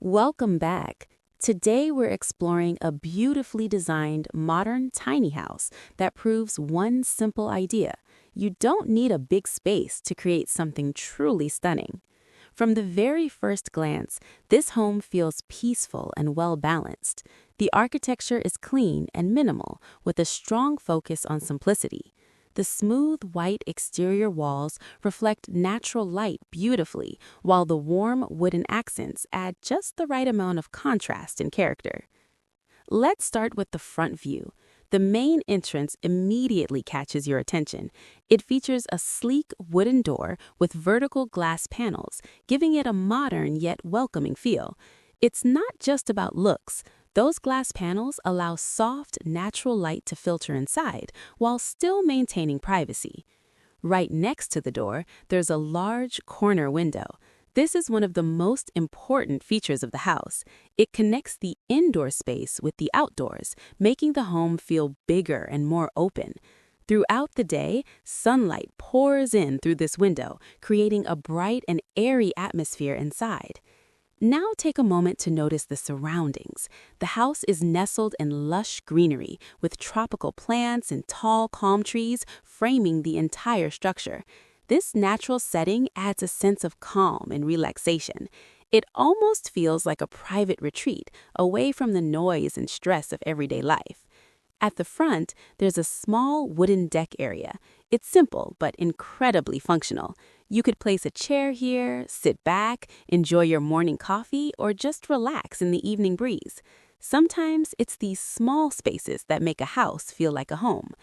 Welcome back. Today we're exploring a beautifully designed modern tiny house that proves one simple idea. You don't need a big space to create something truly stunning. From the very first glance, this home feels peaceful and well-balanced. The architecture is clean and minimal, with a strong focus on simplicity. The smooth white exterior walls reflect natural light beautifully, while the warm wooden accents add just the right amount of contrast and character. Let's start with the front view. The main entrance immediately catches your attention. It features a sleek wooden door with vertical glass panels, giving it a modern yet welcoming feel. It's not just about looks. Those glass panels allow soft, natural light to filter inside, while still maintaining privacy. Right next to the door, there's a large corner window. This is one of the most important features of the house. It connects the indoor space with the outdoors, making the home feel bigger and more open. Throughout the day, sunlight pours in through this window, creating a bright and airy atmosphere inside. Now take a moment to notice the surroundings. The house is nestled in lush greenery, with tropical plants and tall palm trees framing the entire structure. This natural setting adds a sense of calm and relaxation. It almost feels like a private retreat, away from the noise and stress of everyday life. At the front, there's a small wooden deck area. It's simple but incredibly functional. You could place a chair here, sit back, enjoy your morning coffee, or just relax in the evening breeze. Sometimes it's these small spaces that make a house feel like a home.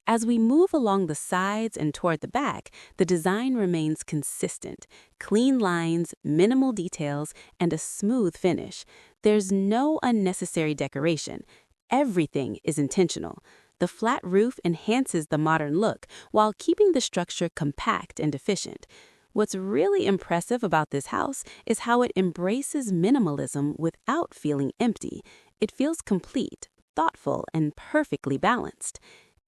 As we move along the sides and toward the back, the design remains consistent. Clean lines, minimal details, and a smooth finish. There's no unnecessary decoration. Everything is intentional. The flat roof enhances the modern look while keeping the structure compact and efficient. What's really impressive about this house is how it embraces minimalism without feeling empty. It feels complete, thoughtful, and perfectly balanced.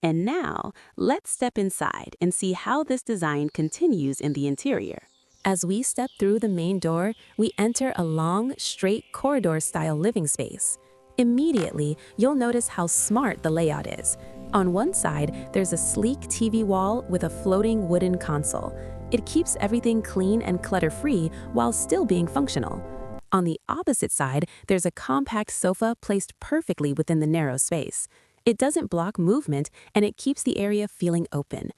And now, let's step inside and see how this design continues in the interior. As we step through the main door, we enter a long, straight corridor-style living space. Immediately, you'll notice how smart the layout is. On one side, there's a sleek TV wall with a floating wooden console. It keeps everything clean and clutter-free while still being functional. On the opposite side, there's a compact sofa placed perfectly within the narrow space. It doesn't block movement, and it keeps the area feeling open.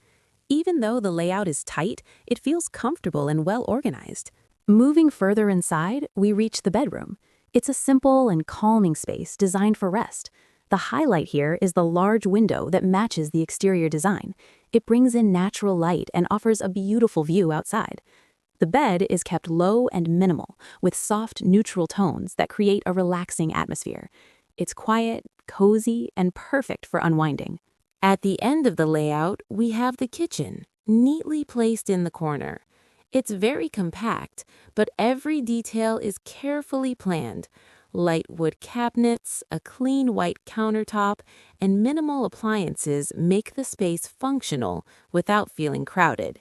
Even though the layout is tight, it feels comfortable and well organized. Moving further inside, we reach the bedroom. It's a simple and calming space designed for rest. The highlight here is the large window that matches the exterior design. It brings in natural light and offers a beautiful view outside. The bed is kept low and minimal, with soft, neutral tones that create a relaxing atmosphere. It's quiet, cozy, and perfect for unwinding. At the end of the layout, we have the kitchen, neatly placed in the corner. It's very compact, but every detail is carefully planned. Light wood cabinets, a clean white countertop, and minimal appliances make the space functional without feeling crowded.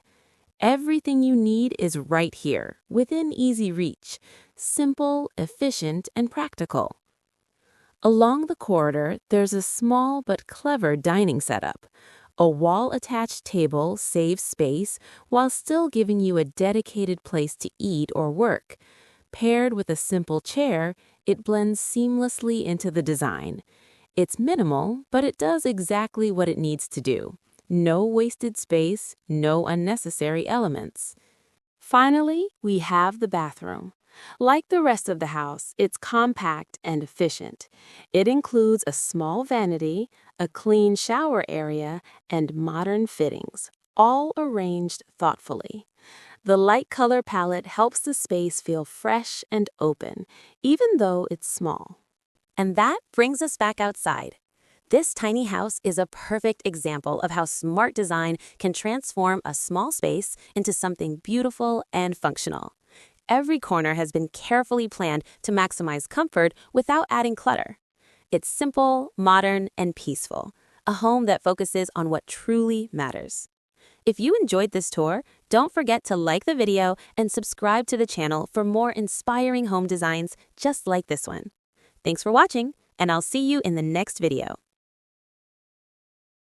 Everything you need is right here, within easy reach. Simple, efficient, and practical. Along the corridor, there's a small but clever dining setup. A wall-attached table saves space while still giving you a dedicated place to eat or work. Paired with a simple chair, it blends seamlessly into the design. It's minimal, but it does exactly what it needs to do. No wasted space, no unnecessary elements. Finally, we have the bathroom. Like the rest of the house, it's compact and efficient. It includes a small vanity, a clean shower area, and modern fittings, all arranged thoughtfully. The light color palette helps the space feel fresh and open, even though it's small. And that brings us back outside. This tiny house is a perfect example of how smart design can transform a small space into something beautiful and functional. Every corner has been carefully planned to maximize comfort without adding clutter. It's simple, modern, and peaceful, a home that focuses on what truly matters. If you enjoyed this tour, Don't forget to like the video and subscribe to the channel for more inspiring home designs just like this one. Thanks for watching, and I'll see you in the next video.